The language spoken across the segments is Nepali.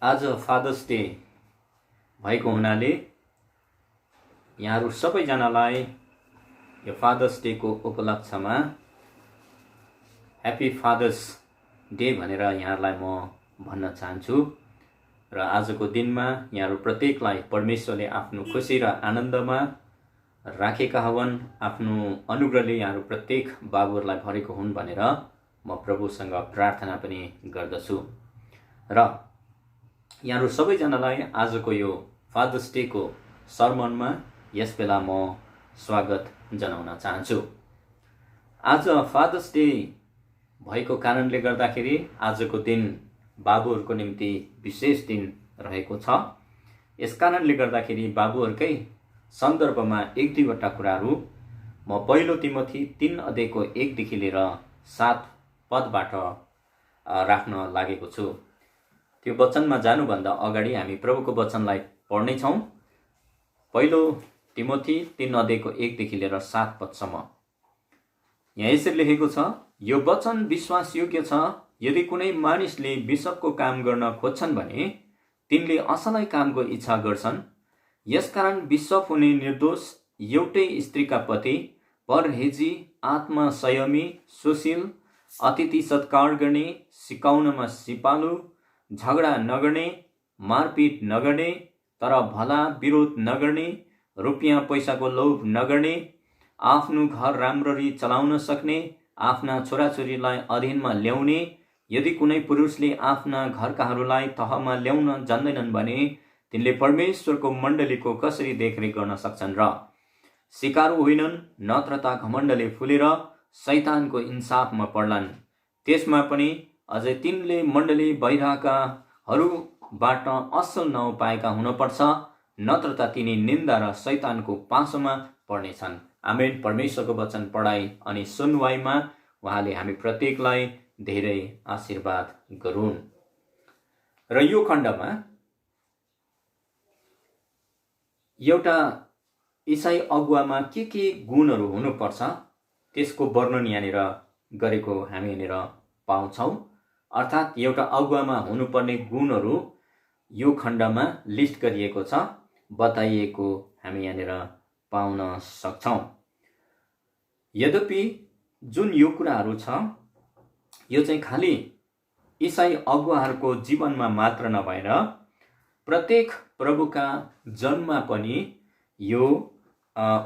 आज फादर्स डे भएको हुनाले यहाँहरू सबैजनालाई यो फादर्स डेको उपलक्ष्यमा ह्याप्पी फादर्स डे भनेर यहाँहरूलाई म भन्न चाहन्छु। र आजको दिनमा यहाँहरू प्रत्येकलाई परमेश्वरले आफ्नो खुसी र आनन्दमा राखेका हुन्, आफ्नो अनुग्रहले यहाँहरू प्रत्येक बाबुहरूलाई भरेको हुन् भनेर म प्रभुसँग प्रार्थना पनि गर्दछु। र यहाँहरू सबैजनालाई आजको यो फादर्स डेको सर्मनमा यस बेला म स्वागत जनाउन चाहन्छु। आज फादर्स डे भएको कारणले गर्दाखेरि आजको दिन बाबुहरूको निम्ति विशेष दिन रहेको छ। यस कारणले गर्दाखेरि बाबुहरूकै सन्दर्भमा एक दुईवटा कुराहरू म पहिलो तिमोथी 3 अध्यायको 1 देखि लिएर 7 पदबाट राख्न लागेको छु। त्यो वचनमा जानुभन्दा अगाडि हामी प्रभुको वचनलाई पढ्नेछौँ। पहिलो तिमोथी 3 अध्यायको 1 देखि लिएर 7 पदसम्म। यहाँ यसरी लेखेको छ, यो वचन विश्वासयोग्य छ। यदि कुनै मानिसले बिसपको काम गर्न खोज्छन् भने तिनले असलै कामको इच्छा गर्छन्। यसकारण बिसप हुने निर्दोष, एउटै स्त्रीका पति, परहेजी, आत्मसंयमी, सुशील, अतिथि सत्कार गर्ने, सिकाउनमा सिपालु, झगडा नगर्ने, मारपिट नगर्ने, तर भला विरोध नगर्ने, रुपियाँ पैसाको लोभ नगर्ने, आफ्नो घर राम्ररी चलाउन सक्ने, आफ्ना छोराछोरीलाई अधीनमा ल्याउने। यदि कुनै पुरुषले आफ्ना घरकाहरूलाई तहमा ल्याउन जान्दैनन् भने तिनले परमेश्वरको मण्डलीको कसरी देखरेख गर्न सक्छन् र? सिकारु होइनन्, नत्र त घमण्डले फुलेर शैतानको इन्साफमा पड्लान्। त्यसमा पनि अझै तिनले मण्डली बाहिरकाहरूबाट असल नपाएका हुनपर्छ, नत्र त तिनी निन्दा र शैतानको पासोमा पर्नेछन्। आमेन। परमेश्वरको वचन पढाइ अनि सुनवाईमा उहाँले हामी प्रत्येकलाई धेरै आशीर्वाद गरून्। र यो खण्डमा एउटा इसाई अगुवामा के गुणहरू हुनुपर्छ त्यसको वर्णन यहाँनिर गरेको हामी यहाँनिर पाउँछौँ। अर्थात् एउटा अगुवामा हुनुपर्ने गुणहरू यो खण्डमा लिस्ट गरिएको छ, बताइएको हामी यहाँनिर पाउन सक्छौँ। यद्यपि जुन यो कुराहरू छ यो चाहिँ खालि इसाई अगुवाहरूको जीवनमा मात्र नभएर प्रत्येक प्रभुका जन्ममा पनि यो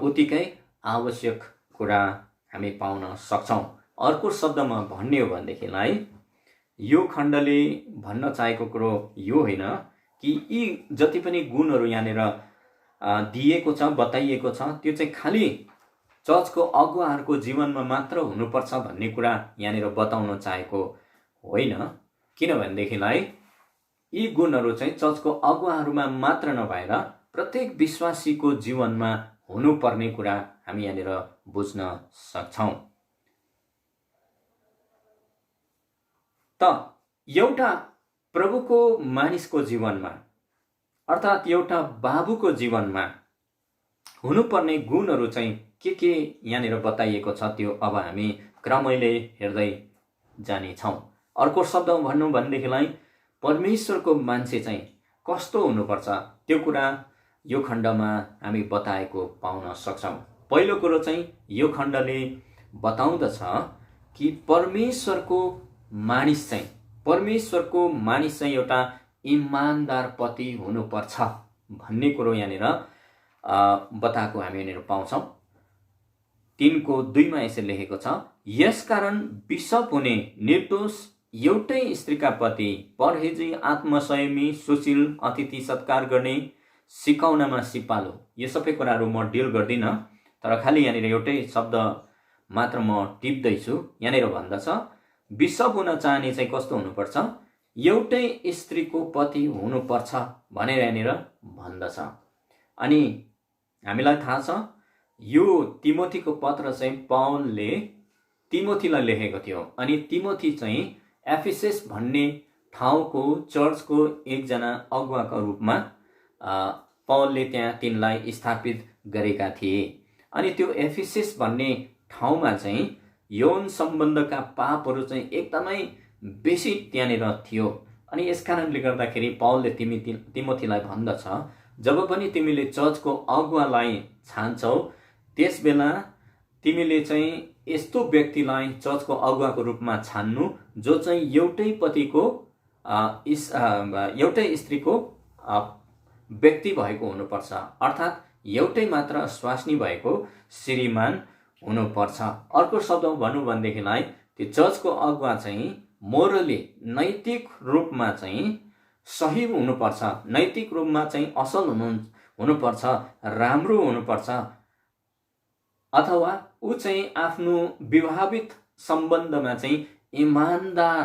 उत्तिकै आवश्यक कुरा हामी पाउन सक्छौँ। अर्को शब्दमा भन्ने हो भनेदेखिलाई यो खण्डले भन्न चाहेको कुरो यो होइन कि यी जति पनि गुणहरू यहाँनिर दिएको छ, बताइएको छ, त्यो चाहिँ खालि चर्चको अगुवाहरूको जीवनमा मात्र हुनुपर्छ भन्ने कुरा यहाँनिर बताउन चाहेको होइन। किनभनेदेखिलाई यी गुणहरू चाहिँ चर्चको अगुवाहरूमा मात्र नभएर प्रत्येक विश्वासीको जीवनमा हुनुपर्ने कुरा हामी यहाँनिर बुझ्न सक्छौँ। त एउटा प्रभुको मानिसको जीवनमा अर्थात् एउटा बाबुको जीवनमा हुनुपर्ने गुणहरू चाहिँ के यहाँनिर बताइएको छ त्यो अब हामी क्रमैले हेर्दै जानेछौँ। अर्को शब्दमा भन्नु भनेदेखिलाई परमेश्वरको मान्छे चाहिँ कस्तो हुनुपर्छ त्यो कुरा यो खण्डमा हामी बताएको पाउन सक्छौँ। पहिलो कुरो चाहिँ यो खण्डले बताउँदछ कि परमेश्वरको मानिस चाहिँ एउटा इमानदार पति हुनुपर्छ भन्ने कुरो यहाँनिर बताएको हामी यहाँनिर पाउँछौँ। 3:2 यसरी लेखेको छ, यसकारण बिसप हुने निर्दोष, एउटै स्त्रीका पति, परहेजी, आत्मसंयमी, सुशील, अतिथि सत्कार गर्ने, सिकाउनमा सिपालु। यो सबै कुराहरू म डिल गर्दिनँ, तर खालि यहाँनिर एउटै शब्द मात्र म टिप्दैछु। यहाँनिर भन्दछ बिसप हुन चाहने चाहिँ कस्तो हुनुपर्छ, एउटै स्त्रीको पति हुनुपर्छ भनेर यहाँनिर भन्दछ। अनि हामीलाई थाहा छ यो तिमोथीको पत्र चाहिँ पौलले तिमोथीलाई लेखेको थियो। अनि तिमोथी चाहिँ एफिसस भन्ने ठाउँको चर्चको एकजना अगुवाका रूपमा पौलले त्यहाँ तिनलाई स्थापित गरेका थिए। अनि त्यो एफिसस भन्ने ठाउँमा चाहिँ यौन सम्बन्धका पापहरू चाहिँ एकदमै बेसी त्यहाँनिर थियो। अनि यस कारणले गर्दाखेरि पावलले तिमोथीलाई भन्दछ, जब पनि तिमीले चर्चको अगुवालाई छान्छौ त्यस बेला तिमीले चाहिँ यस्तो व्यक्तिलाई चर्चको अगुवाको रूपमा छान्नु जो चाहिँ एउटै स्त्रीको व्यक्ति भएको हुनुपर्छ, अर्थात् एउटै मात्र स्वास्नी भएको श्रीमान हुनुपर्छ। अर्को शब्दमा भनौँ भनेदेखिलाई त्यो चर्चको अगुवा चाहिँ मोरली नैतिक रूपमा चाहिँ सही हुनुपर्छ, नैतिक रूपमा चाहिँ असल हुनुपर्छ, राम्रो हुनुपर्छ, अथवा ऊ चाहिँ आफ्नो विवाहित सम्बन्धमा चाहिँ इमान्दार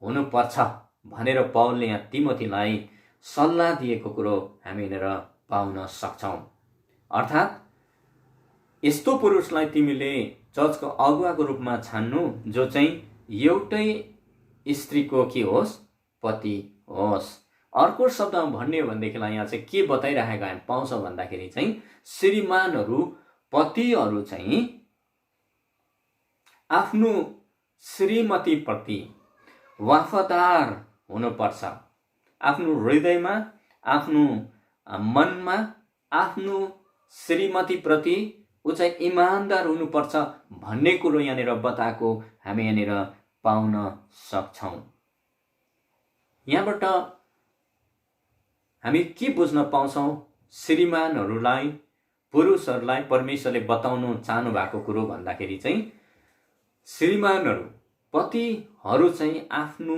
हुनुपर्छ भनेर पावलले यहाँ तिमोथीलाई सल्लाह दिएको कुरो हामी यहाँनिर पाउन सक्छौँ। अर्थात् यस्तो पुरुषलाई तिमीले चर्चको अगुवाको रूपमा छान्नु जो चाहिँ एउटै स्त्रीको के होस्, पति होस्। अर्को शब्दमा भन्ने हो भनेदेखिलाई यहाँ चाहिँ के बताइरहेको हामी पाउँछौँ भन्दाखेरि चाहिँ श्रीमानहरू, पतिहरू चाहिँ आफ्नो श्रीमतीप्रति वफादार हुनुपर्छ, आफ्नो हृदयमा, आफ्नो मनमा आफ्नो श्रीमतीप्रति ऊ चाहिँ इमान्दार हुनुपर्छ भन्ने कुरो यहाँनिर बताएको हामी यहाँनिर पाउन सक्छौँ। यहाँबाट हामी के बुझ्न पाउँछौँ? श्रीमानहरूलाई, पुरुषहरूलाई परमेश्वरले बताउनु चाहनु भएको कुरो भन्दाखेरि चाहिँ श्रीमानहरू, पतिहरू चाहिँ आफ्नो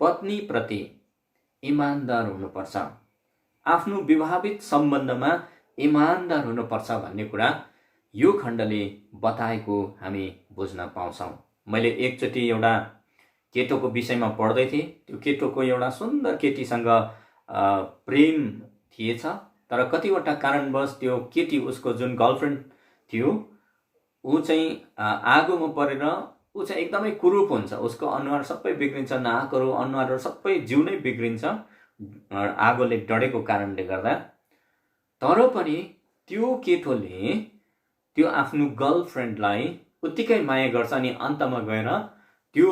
पत्नीप्रति इमान्दार हुनुपर्छ, आफ्नो विवाहित सम्बन्धमा इमान्दार हुनुपर्छ भन्ने कुरा यो खण्डले बताएको हामी बुझ्न पाउँछौँ। मैले एकचोटि एउटा केटोको विषयमा पढ्दै थिएँ। त्यो केटोको एउटा सुन्दर केटीसँग प्रेम थिएछ, तर कतिवटा कारणवश त्यो केटी, उसको जुन गर्लफ्रेन्ड थियो, ऊ चाहिँ आगोमा परेर ऊ चाहिँ एकदमै कुरूप हुन्छ, उसको अनुहार सबै बिग्रिन्छ, नाकहरू, अनुहारहरू सबै जिउ नै बिग्रिन्छ आगोले डढेको कारणले गर्दा। तर पनि त्यो केटोले त्यो आफ्नो गर्लफ्रेन्डलाई उत्तिकै माया गर्छ अनि अन्तमा गएर त्यो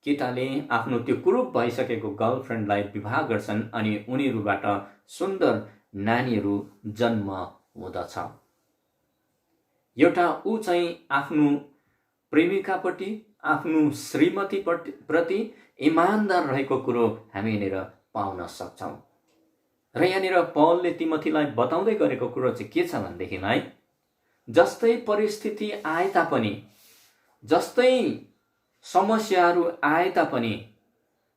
केटाले आफ्नो त्यो कुरूप भइसकेको गर्लफ्रेन्डलाई विवाह गर्छन् अनि उनीहरूबाट सुन्दर नानीहरू जन्म हुँदछ। एउटा ऊ चाहिँ आफ्नो प्रेमिकापट्टि, आफ्नो श्रीमतीप्रति इमान्दार रहेको कुरो हामी यहाँनिर पाउन सक्छौँ। र यहाँनिर पौलले तिमोथीलाई बताउँदै गरेको कुरो चाहिँ के छ भनेदेखिलाई, जस्तै परिस्थिति आए तापनि, जस्तै समस्याहरू आए तापनि,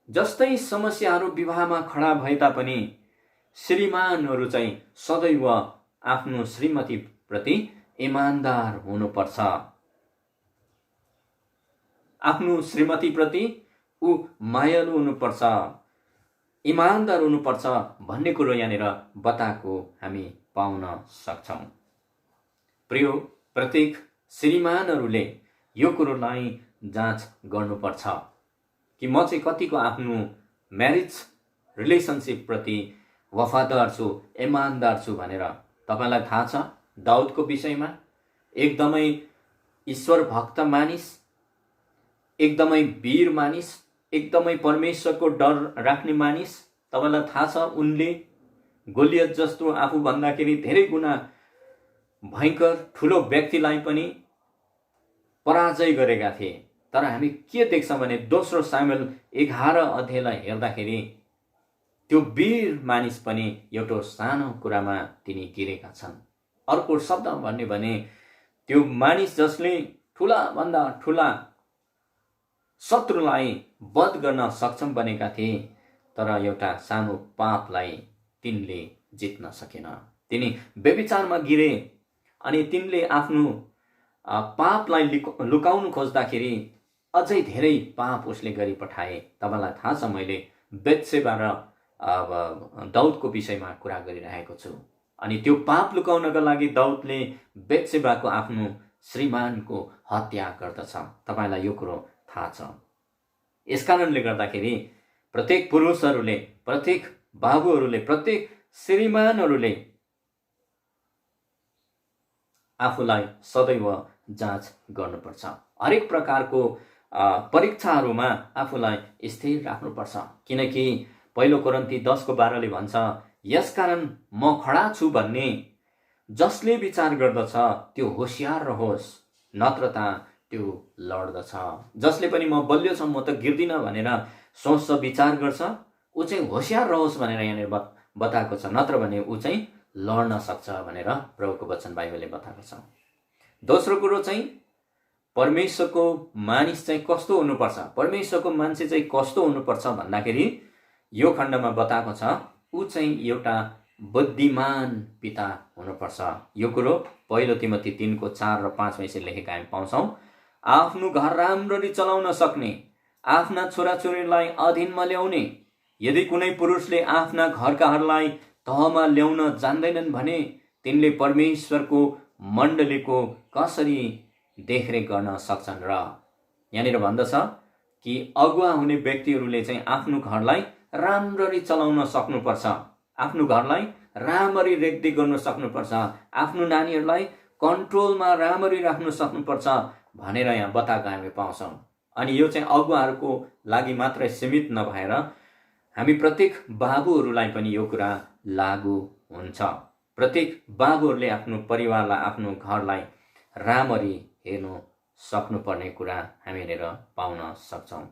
जस्तै समस्याहरू विवाहमा खडा भए तापनि श्रीमानहरू चाहिँ सदैव आफ्नो श्रीमतीप्रति इमान्दार हुनुपर्छ, आफ्नो श्रीमतीप्रति ऊ मायालु हुनुपर्छ, इमान्दार हुनुपर्छ भन्ने कुरो यहाँनिर बताएको हामी पाउन सक्छौँ। प्रिय, प्रत्येक श्रीमानहरूले यो कुरोलाई जाँच गर्नुपर्छ कि म चाहिँ कतिको आफ्नो म्यारिज रिलेसनसिपप्रति वफादार छु, इमान्दार छु भनेर। तपाईँलाई थाहा छ दाउदको विषयमा, एकदमै ईश्वर भक्त मानिस, एकदमै वीर मानिस, एकदमै परमेश्वरको डर राख्ने मानिस। तपाईँलाई थाहा छ उनले गोलियत जस्तो आफू भन्दाखेरि धेरै गुना भयङ्कर ठुलो व्यक्तिलाई पनि पराजय गरेका थिए। तर हामी के देख्छौँ भने दोस्रो सामुएल 11 अध्यायलाई हेर्दाखेरि त्यो वीर मानिस पनि एउटा सानो कुरामा तिनी गिरेका छन्। अर्को शब्दमा भन्ने भने त्यो मानिस जसले ठुला भन्दा ठुला शत्रुलाई वध गर्न सक्षम बनेका थिए, तर एउटा सानो पापलाई तिनले जित्न सकेन। तिनी व्यभिचारमा गिरे अनि तिनले आफ्नो पापलाई लुकाउनु खोज्दाखेरि अझै धेरै पाप उसले गरी पठाए। तपाईँलाई थाहा छ मैले बेत्सेबा र दाउदको विषयमा कुरा गरिरहेको छु। अनि त्यो पाप लुकाउनका लागि दाउदले बेत्सेबाको आफ्नो श्रीमानको हत्या गर्दछ। तपाईँलाई यो कुरो थाहा छ। यसकारणले गर्दाखेरि प्रत्येक पुरुषहरूले, प्रत्येक बाबुहरूले, प्रत्येक श्रीमानहरूले आफूलाई सदैव जाँच गर्नुपर्छ। हरेक प्रकारको परीक्षाहरूमा आफूलाई स्थिर राख्नुपर्छ। किनकि 1 कोरिन्थी 10:12 भन्छ, यसकारण म खडा छु भन्ने जसले विचार गर्दछ त्यो होशियार रहोस्, नत्रता त्यो लड्दछ। जसले पनि म बलियो छु, म त गिर्दिनँ भनेर सोच्छ, विचार गर्छ, ऊ चाहिँ होशियार रहोस् भनेर यहाँनिर बताएको छ, नत्र भने ऊ चाहिँ लड्न सक्छ भनेर प्रभुको वचन बाइबलले बताएको छ। दोस्रो कुरो चाहिँ परमेश्वरको मानिस चाहिँ कस्तो हुनुपर्छ, परमेश्वरको मान्छे चाहिँ कस्तो हुनुपर्छ भन्दाखेरि यो खण्डमा बताएको छ, ऊ चाहिँ एउटा बुद्धिमान पिता हुनुपर्छ। यो कुरो 1 तिमोथी 3:4 र 5 यसरी लेखेका हामी पाउँछौँ। आफ्नो घर राम्ररी चलाउन सक्ने, आफ्ना छोराछोरीलाई अधीनमा ल्याउने। यदि कुनै पुरुषले आफ्ना घरकाहरूलाई तहमा ल्याउन जान्दैनन् भने तिनले परमेश्वरको मण्डलीको कसरी देखरेख गर्न सक्छन् र। यहाँनिर भन्दछ कि अगुवा हुने व्यक्तिहरूले चाहिँ आफ्नो घरलाई राम्ररी चलाउन सक्नुपर्छ, आफ्नो घरलाई राम्ररी रेखदेख गर्न सक्नुपर्छ, आफ्नो नानीहरूलाई कन्ट्रोलमा राम्ररी राख्न सक्नुपर्छ भनेर यहाँ बताएको हामी पाउँछौँ। अनि यो चाहिँ अगुवाहरूको लागि मात्रै सीमित नभएर हामी प्रत्येक बाबुहरूलाई पनि यो कुरा लागू हुन्छ। प्रत्येक बाबुहरूले आफ्नो परिवारलाई, आफ्नो घरलाई राम्ररी हेर्नु सक्नुपर्ने कुरा हामी हेरेर पाउन सक्छौँ।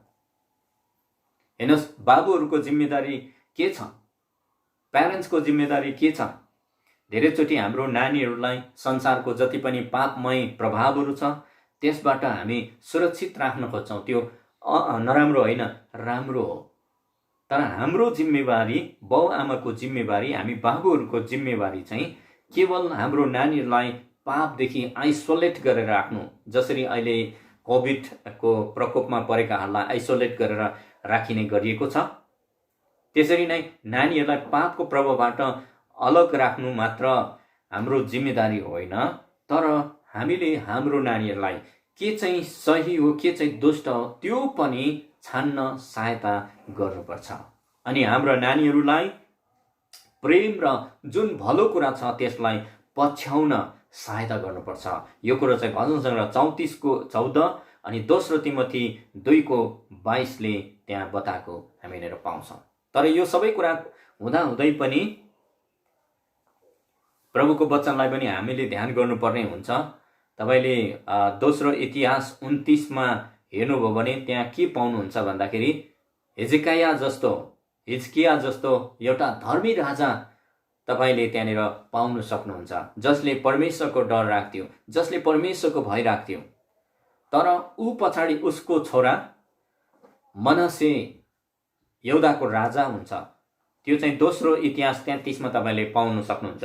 हेर्नुहोस्, बाबुहरूको जिम्मेदारी के छ, प्यारेन्ट्सको जिम्मेदारी के छ? धेरैचोटि हाम्रो नानीहरूलाई संसारको जति पनि पापमय प्रभावहरू छ त्यसबाट हामी सुरक्षित राख्न खोज्छौँ। त्यो नराम्रो होइन, राम्रो हो। तर हाम्रो जिम्मेवारी, बाउ आमाको जिम्मेवारी, हामी बाबुहरूको जिम्मेवारी चाहिँ केवल हाम्रो नानीहरूलाई पापदेखि आइसोलेट गरेर राख्नु। जसरी अहिले कोभिडको प्रकोपमा परेकाहरूलाई आइसोलेट गरेर राखिने गरिएको छ, त्यसरी नै नानीहरूलाई पापको प्रभावबाट अलग राख्नु मात्र हाम्रो जिम्मेदारी होइन, तर हामीले हाम्रो नानीहरूलाई के चाहिँ सही हो, के चाहिँ दुष्ट हो, त्यो पनि छान्न सहायता गर्नुपर्छ। अनि हाम्रा नानीहरूलाई प्रेम र जुन भलो कुरा छ त्यसलाई पछ्याउन सहायता गर्नुपर्छ। यो कुरो चाहिँ भजन सङ्ग्रह 34:14 अनि 2 तिमोथी 2:22 त्यहाँ बताएको हामी हेरेर पाउँछौँ। तर यो सबै कुरा हुँदाहुँदै पनि प्रभुको वचनलाई पनि हामीले ध्यान गर्नुपर्ने हुन्छ। तपाईँले 2 इतिहास 29 हेर्नुभयो भने त्यहाँ के पाउनुहुन्छ भन्दाखेरि हिजकिया जस्तो एउटा धर्मी राजा तपाईँले त्यहाँनिर पाउन सक्नुहुन्छ, जसले परमेश्वरको डर राख्थ्यो, जसले परमेश्वरको भय राख्थ्यो। तर ऊ पछाडि उसको छोरा मनसे यहुदाको राजा हुन्छ। त्यो चाहिँ 2 इतिहास 33 तपाईँले पाउन सक्नुहुन्छ।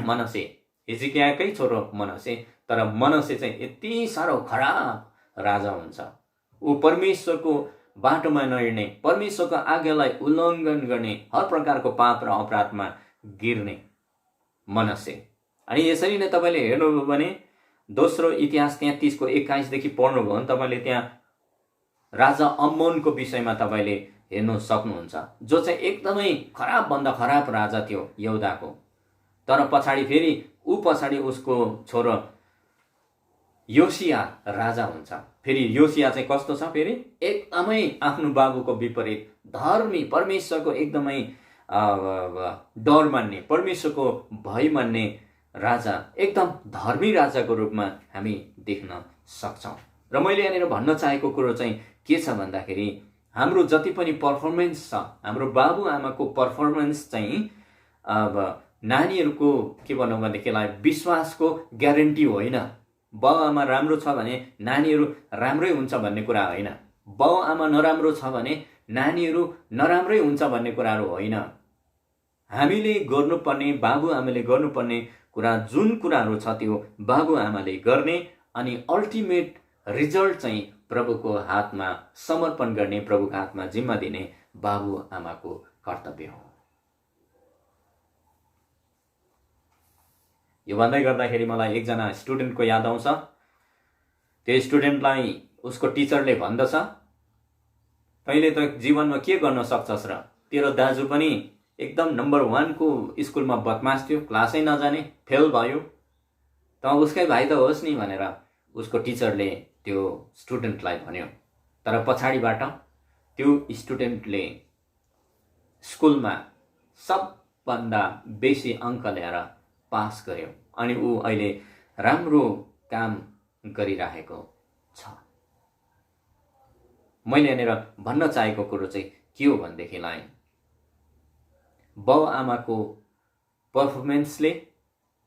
मनसे, हिजकियाकै छोरो मनसे, तर मनसे चाहिँ यति साह्रो खराब राजा हुन्छ। ऊ परमेश्वरको बाटोमा नहिँड्ने, परमेश्वरको आज्ञालाई उल्लङ्घन गर्ने, हर प्रकारको पाप र अपराधमा गिर्ने मनसे। अनि यसरी नै तपाईँले हेर्नुभयो भने 2 इतिहास 33:21 पढ्नुभयो भने तपाईँले त्यहाँ राजा अम्मोनको विषयमा तपाईँले हेर्नु सक्नुहुन्छ, जो चाहिँ एकदमै खराबभन्दा खराब राजा थियो यहुदाको। तर पछाडि उसको छोरो योसिया राजा हुन्छ। फेरि योसिया चाहिँ कस्तो छ, फेरि एकदमै आफ्नो बाबुको विपरीत धर्मी, परमेश्वरको एकदमै डर मान्ने, परमेश्वरको भय मान्ने राजा, एकदम धर्मी राजाको रूपमा हामी देख्न सक्छौँ। र मैले यहाँनिर भन्न चाहेको कुरो चाहिँ के छ भन्दाखेरि हाम्रो जति पनि पर्फर्मेन्स छ, हाम्रो बाबुआमाको पर्फर्मेन्स चाहिँ नानीहरूको के भनौँ भनेदेखिलाई विश्वासको ग्यारेन्टी होइन। बाउआमा राम्रो छ भने नानीहरू राम्रै हुन्छ भन्ने कुरा होइन, बाउआमा नराम्रो छ भने नानीहरू नराम्रै हुन्छ भन्ने कुराहरू होइन। हामीले गर्नुपर्ने, बाबुआमाले गर्नुपर्ने कुरा जुन कुराहरू छ त्यो बाबुआमाले गर्ने, अनि अल्टिमेट रिजल्ट चाहिँ प्रभुको हातमा समर्पण गर्ने, प्रभुको हातमा जिम्मा दिने बाबुआमाको कर्तव्य हो। यो भन्दै गर्दाखेरि मलाई एकजना स्टुडेन्टको याद आउँछ। त्यो स्टुडेन्टलाई उसको टिचरले भन्दछ, तैँले त जीवनमा के गर्न सक्छस् र? तेरो दाजु पनि एकदम नम्बर 1 को स्कुलमा बदमास थियो, क्लासै नजाने, फेल भयो, त उसकै भाइ त होस् नि भनेर उसको टिचरले त्यो स्टुडेन्टलाई भन्यो। तर पछाडिबाट त्यो स्टुडेन्टले स्कुलमा सबभन्दा बेसी अङ्क ल्याएर पास गर्यो अनि ऊ अहिले राम्रो काम गरिरहेको छ। मैले यहाँनिर भन्न चाहेको कुरो चाहिँ के हो भनेदेखिलाई बाउ आमाको पर्फर्मेन्सले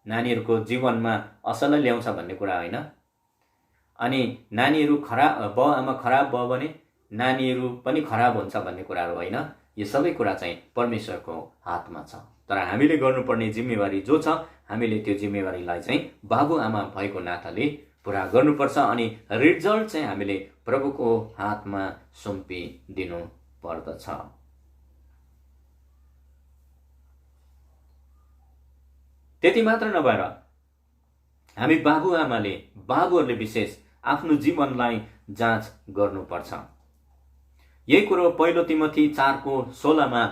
नानीहरूको जीवनमा असल ल्याउँछ भन्ने कुरा होइन। अनि नानीहरू बाउ आमा खराब भयो भने नानीहरू पनि खराब हुन्छ भन्ने कुराहरू होइन। यो सबै कुरा चाहिँ परमेश्वरको हातमा छ। तर हामीले गर्नुपर्ने जिम्मेवारी जो छ हामीले त्यो जिम्मेवारीलाई चाहिँ बाबुआमा भएको नाताले पुरा गर्नुपर्छ अनि रिजल्ट चाहिँ हामीले प्रभुको हातमा सुम्पिदिनु पर्दछ। त्यति मात्र नभएर हामी बाबुहरूले विशेष आफ्नो जीवनलाई जाँच गर्नुपर्छ। यही कुरो पहिलो तिमोथी 4:16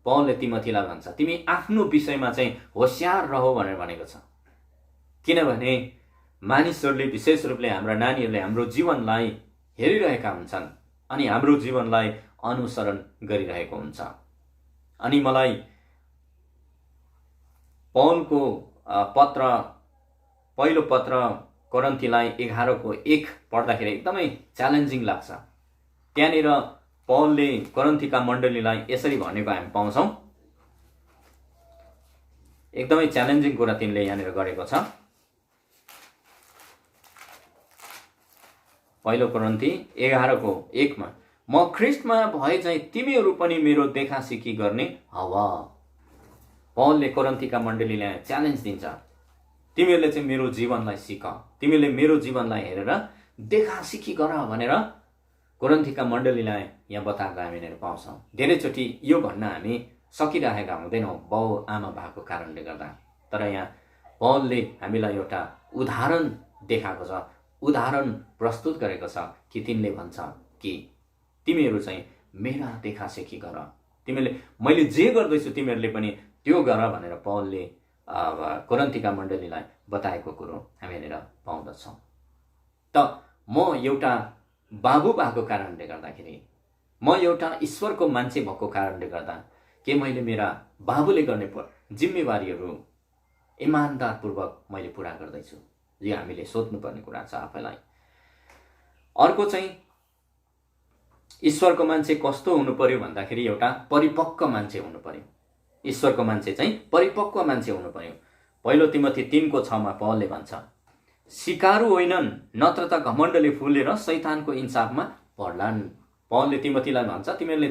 पौलले तिमोथीलाई भन्छ, तिमी आफ्नो विषयमा चाहिँ होशियार रहो भनेर भनेको छ। किनभने मानिसहरूले विशेष रूपले हाम्रा नानीहरूले हाम्रो जीवनलाई हेरिरहेका हुन्छन् अनि हाम्रो जीवनलाई अनुसरण गरिरहेको हुन्छ। अनि मलाई पौलको पहिलो पत्र कोरिन्थीलाई 11:1 पढ्दाखेरि एकदमै च्यालेन्जिङ लाग्छ। त्यहाँनिर पौलले कोरिन्थीका मण्डलीलाई यसरी भनेको हामी पाउँछौँ। एकदमै च्यालेन्जिङ कुरा तिनले यहाँनिर गरेको छ। पहिलो कोरिन्थी 11:1 म ख्रिस्टमा भए चाहिँ तिमीहरू पनि मेरो देखासिखी गर्ने हवा। पौलले कोरिन्थीका मण्डलीलाई च्यालेन्ज दिन्छ, तिमीहरूले चाहिँ मेरो जीवनलाई सिक, तिमीले मेरो जीवनलाई हेरेर देखासिखी गर भनेर कोरिन्थीका मण्डलीलाई यहाँ बताएको हामीले पाउँछौँ। धेरैचोटि यो भन्न हामी सकिरहेका हुँदैनौँ बाउ आमा भएको कारणले गर्दा। तर यहाँ पौलले हामीलाई एउटा उदाहरण देखाएको छ, उदाहरण प्रस्तुत गरेको छ कि तिनले भन्छ कि तिमीहरू चाहिँ मेरा देखासेखी गर, तिमीले मैले जे गर्दैछु तिमीहरूले पनि त्यो गर भनेर पौलले कोरिन्थीका मण्डलीलाई बताएको कुरो हामी यहाँनिर पाउँदछौँ। त म एउटा बाबु भएको कारणले गर्दाखेरि, म एउटा ईश्वरको मान्छे भएको कारणले गर्दा के मैले मेरा बाबुले गर्ने जिम्मेवारीहरू इमान्दारपूर्वक मैले पुरा गर्दैछु? यो हामीले सोध्नुपर्ने कुरा छ आफैलाई। अर्को चाहिँ ईश्वरको मान्छे कस्तो हुनु पर्यो भन्दाखेरि एउटा परिपक्व मान्छे हुनु पर्यो। ईश्वरको मान्छे चाहिँ परिपक्व मान्छे हुनु पर्यो। पहिलो तिमोथी 3:6 पौलले भन्छ, सिकारु होइनन् नत्र त घमण्डले फुलेर शैतानको इन्साफमा पर्लान्। पौलले तिमोथीलाई भन्छ तिमीले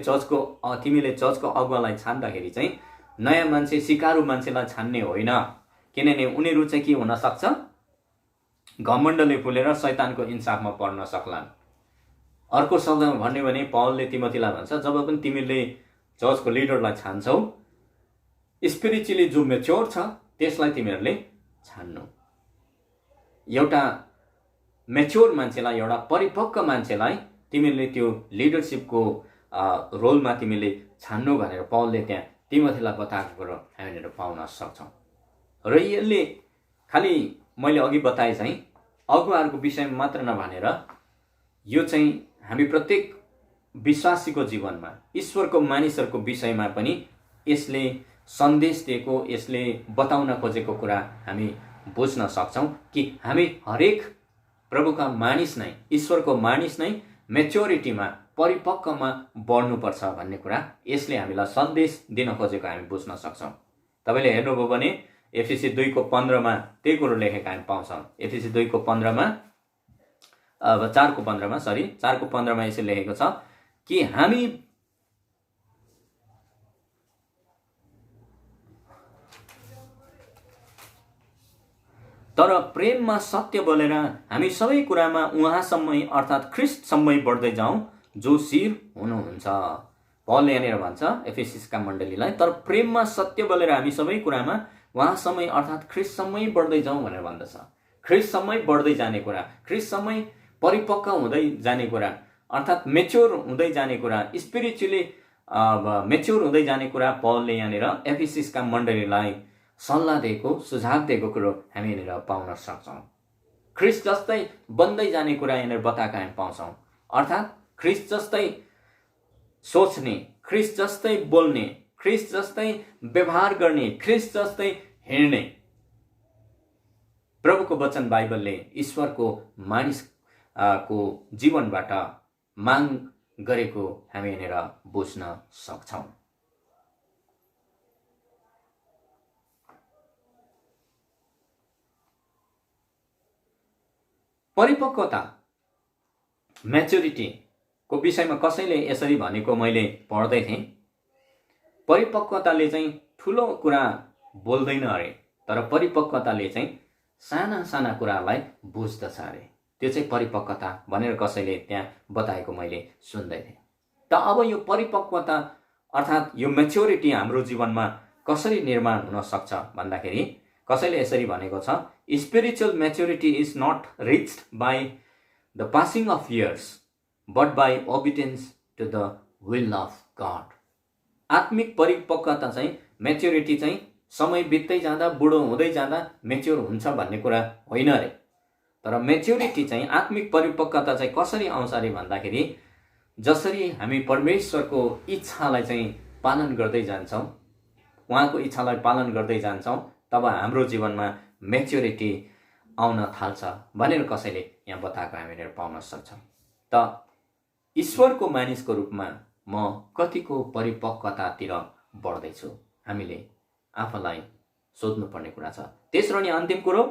चर्चको अगुवालाई छान्दाखेरि चाहिँ नयाँ मान्छे सिकारु मान्छेलाई छान्ने होइन, किनभने उनीहरू चाहिँ के हुन सक्छ, घमण्डले फुलेर शैतानको इन्साफमा पर्न सक्लान्। अर्को शब्दमा भन्यो भने पौलले तिमोथीलाई भन्छ जब पनि तिमीले चर्चको लिडरलाई छान्छौ, स्पिरिचुअली जो मेच्योर छ त्यसलाई तिमीहरूले छान्नु। एउटा मेच्योर मान्छेलाई, एउटा परिपक्व मान्छेलाई तिमीले त्यो लिडरसिपको रोलमा तिमीले छान्नु भनेर पौलले त्यहाँ तिमोथीलाई बताएको कुरो हामीले पाउन सक्छौँ। र यसले खालि मैले अघि बताए चाहिँ अगुवाहरूको विषयमा मात्र नभनेर यो चाहिँ हामी प्रत्येक विश्वासीको जीवनमा ईश्वरको मानिसहरूको विषयमा पनि यसले सन्देश दिएको, यसले बताउन खोजेको कुरा हामी बुझ्न सक्छौँ कि हामी हरेक प्रभुका मानिस नै, ईश्वरको मानिस नै मेच्योरिटीमा, परिपक्वमा बढ्नुपर्छ भन्ने कुरा यसले हामीलाई सन्देश दिन खोजेको हामी बुझ्न सक्छौँ। तपाईँले हेर्नुभयो भने एफिसी 2:15 त्यही कुरो लेखेका हामी पाउँछौँ। एफिसी 2:15 4:15 यसरी लेखेको छ कि हामी तर प्रेममा सत्य बोलेर हामी सबै कुरामा उहाँसम्मै अर्थात् ख्रिस्टसम्मै बढ्दै जाउँ जो शिर हुनुहुन्छ। पौलले यहाँनिर भन्छ एफिसीका मण्डलीलाई, तर प्रेममा सत्य बोलेर हामी सबै कुरामा उहाँसम्मै अर्थात् ख्रिस्टसम्मै बढ्दै जाउँ भनेर भन्दछ। ख्रिस्टसम्मै बढ्दै जाने कुरा, ख्रिस्टसम्मै परिपक्व हुँदै जाने कुरा, अर्थात् मेच्योर हुँदै जाने कुरा, स्पिरिचुअली मेच्योर हुँदै जाने कुरा पौलले यहाँनिर एफिसीका मण्डलीलाई सल्लाह दिएको, सुझाव दिएको कुरो हामी यहाँनिर पाउन सक्छौँ। ख्रिस्ट जस्तै बन्दै जाने कुरा यहाँनिर बताएका हामी पाउँछौँ। अर्थात् ख्रिस्ट जस्तै सोच्ने, ख्रिस्ट जस्तै बोल्ने, ख्रिस्ट जस्तै व्यवहार गर्ने, ख्रिस्ट जस्तै हिँड्ने प्रभुको वचन बाइबलले ईश्वरको मानिसको जीवनबाट माग गरेको हामी यहाँनिर बुझ्न सक्छौँ। परिपक्वता, म्याच्युरिटीको विषयमा कसैले यसरी भनेको मैले पढ्दै थिएँ। परिपक्वताले चाहिँ ठुलो कुरा बोल्दैन अरे, तर परिपक्वताले चाहिँ साना साना कुरालाई बुझ्दछ अरे। त्यो चाहिँ परिपक्वता भनेर कसैले त्यहाँ बताएको मैले सुन्दै थिएँ। त अब यो परिपक्वता अर्थात् यो म्याच्योरिटी हाम्रो जीवनमा कसरी निर्माण हुन सक्छ भन्दाखेरि कसैले यसरी भनेको छ, spiritual maturity is not reached by the passing of years but by obedience to the will of God. आत्मिक परिपक्वता चाहिँ, म्याच्योरिटी चाहिँ समय बित्दै जाँदा, बुढो हुँदै जाँदा मेच्योर हुन्छ भन्ने कुरा होइन अरे। तर मेच्योरिटी चाहिँ, आत्मिक परिपक्वता चाहिँ कसरी आउँछ अरे भन्दाखेरि जसरी हामी परमेश्वरको इच्छालाई चाहिँ पालन गर्दै जान्छौँ, उहाँको इच्छालाई पालन गर्दै जान्छौँ, तब हाम्रो जीवनमा मेच्योरिटी आउन थाल्छ भनेर कसैले यहाँ बताएको हामीले पाउन सक्छौँ। त ईश्वरको मानिसको रूपमा म कतिको परिपक्वतातिर बढ्दैछु, हामीले आफूलाई सोध्नुपर्ने कुरा छ। तेस्रो अनि अन्तिम कुरो,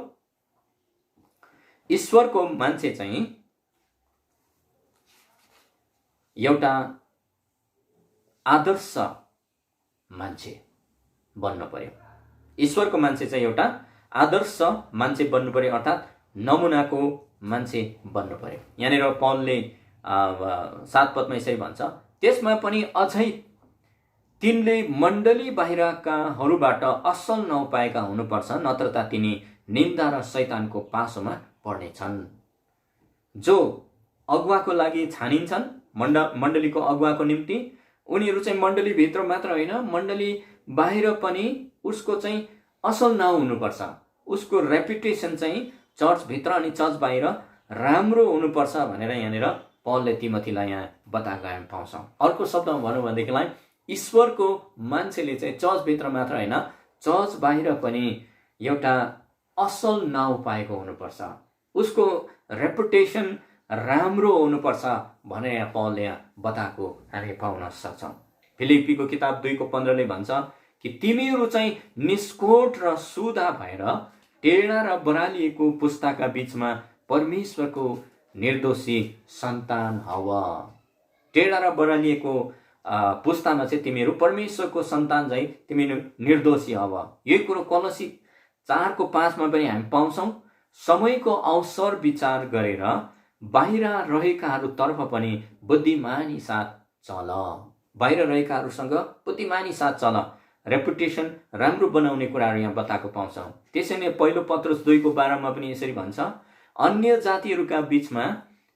ईश्वरको मान्छे चाहिँ एउटा आदर्श मान्छे बन्नु पर्यो। ईश्वरको मान्छे चाहिँ एउटा आदर्श मान्छे बन्नु पर्यो, अर्थात् नमुनाको मान्छे बन्नु पर्यो। यहाँनिर पौलले 7 पदमा यसरी भन्छ, त्यसमा पनि अझै तिनले मण्डली बाहिरकाहरूबाट असल नपाएका हुनुपर्छ, नत्रता तिनी निन्दा र शैतानको पासोमा पर्नेछन्। जो अगुवाको लागि छानिन्छन्, मण्डलीको अगुवाको निम्ति, उनीहरू चाहिँ मण्डलीभित्र मात्र होइन, मण्डली बाहिर पनि उसको चाहिँ असल नाउँ हुनुपर्छ। उसको रेपुटेसन चाहिँ चर्चभित्र अनि चर्च बाहिर राम्रो हुनुपर्छ भनेर यहाँनिर पौलले तिमोथीलाई यहाँ बताएको हामी पाउँछौँ। अर्को शब्दमा भनौँ भनेदेखिलाई ईश्वरको मान्छेले चाहिँ चर्चभित्र मात्र होइन, चर्च बाहिर पनि एउटा असल नाउँ पाएको हुनुपर्छ, उसको रेपुटेसन राम्रो हुनुपर्छ भनेर यहाँ पौलले यहाँ बताएको हामी पाउन सक्छौँ। फिलिप्पीको किताब 2:15ले भन्छ कि तिमीहरू चाहिँ निष्कोट र सुधा भएर टेढा र बरालिएको पुस्ताका बीचमा परमेश्वरको निर्दोषी सन्तान हव। टेढा र बरालिएको पुस्तामा चाहिँ तिमीहरू परमेश्वरको सन्तान चाहिँ तिमीहरू निर्दोषी हव। यही कुरो कलोसी 4:5मा पनि हामी पाउँछौँ। समयको अवसर विचार गरेर बाहिर रहेकाहरूतर्फ पनि बुद्धिमानी साथ चल। बाहिर रहेकाहरूसँग बुद्धिमानी साथ चल। रेपुटेसन राम्रो बनाउने कुराहरू यहाँ बताएको पाउँछौँ। त्यसैले पहिलो पत्रुस 2:12मा पनि यसरी भन्छ, अन्य जातिहरूका बीचमा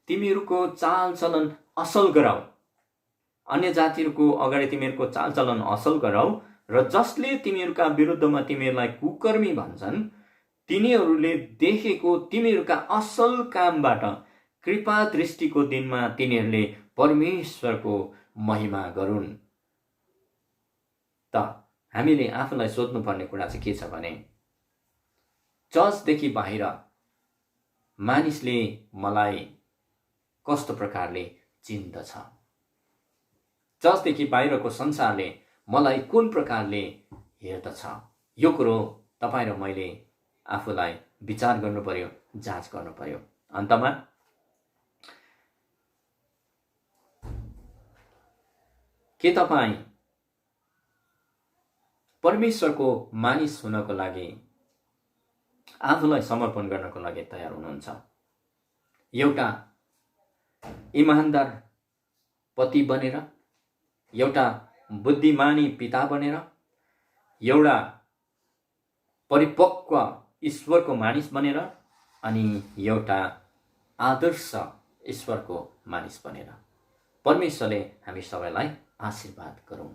तिमीहरूको चालचलन असल गराऊ। अन्य जातिहरूको अगाडि तिमीहरूको चालचलन असल गराऊ र जसले तिमीहरूका विरुद्धमा तिमीहरूलाई कुकर्मी भन्छन्, तिनीहरूले देखेको तिमीहरूका असल कामबाट कृपा दृष्टिको दिनमा तिनीहरूले परमेश्वरको महिमा गरून्। त हामीले आफूलाई सोध्नुपर्ने कुरा चाहिँ के छ भने, चर्चदेखि बाहिर मानिसले मलाई कस्तो प्रकारले चिन्दछ, चर्चदेखि बाहिरको संसारले मलाई कुन प्रकारले हेर्दछ, यो कुरो तपाईँ र मैले आफूलाई विचार गर्नु पर्यो, जाँच गर्नु पर्यो। अन्तमा के तपाईँ परमेश्वरको मानिस हुनको लागि आफूलाई समर्पण गर्नको लागि तयार हुनुहुन्छ? एउटा इमानदार पति बनेर, एउटा बुद्धिमानी पिता बनेर, एउटा परिपक्व ईश्वरको मानिस बनेर, अनि एउटा आदर्श ईश्वरको मानिस बनेर। परमेश्वरले हामी सबैलाई आशीर्वाद गरौँ।